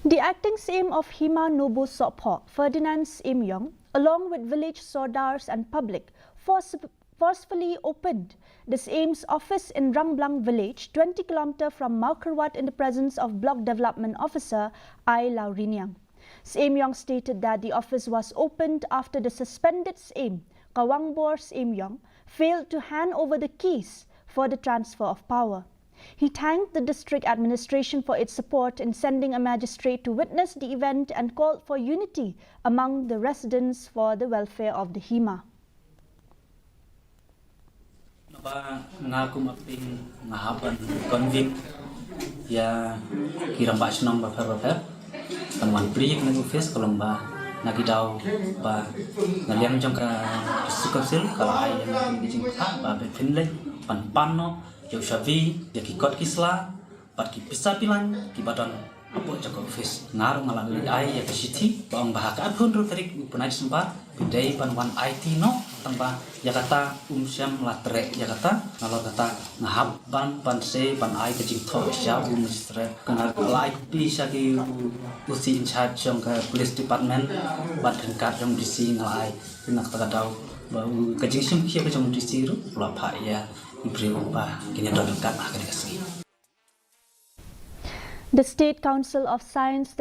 The acting Syiem of Hima Nobosohphoh, Ferdinand Syiem, along with village sardars and public, forcefully opened the Syem's office in Rangblang village, 20 km from Maukerwat, in the presence of Block Development Officer I. Lauriniang. Syiem stated that the office was opened after the suspended Syiem, Kawangbor Syiem, failed to hand over the keys for the transfer of power. He thanked the district administration for its support in sending a magistrate to witness the event and called for unity among the residents for the welfare of the Hima. Ya kira mbak senang baper teman pria kena face kalau mbak nagi daw ba ngaliam jong ka sukapsil kalau ayam di jing ta ba befinle pan no yo shavi ya ki kot kisla pat ki pisa pilan ki badan apo jong office ngaru ngalang ai ya kesiti bang bahaka pun ru tarik punai sempat bidai pan wan IT no tamba ya kata Syiem latre ya kata kalau kata ngahab pan se pan ai ke jing tho sya ministre kana lai bisa ki usi in charge jong ka police department bat kat jong disi ngalai nak ta daw bau ke jing sim kia ke jong disi ru la pha ya ibri ba kini do dekat ah ke. The State Council of Science,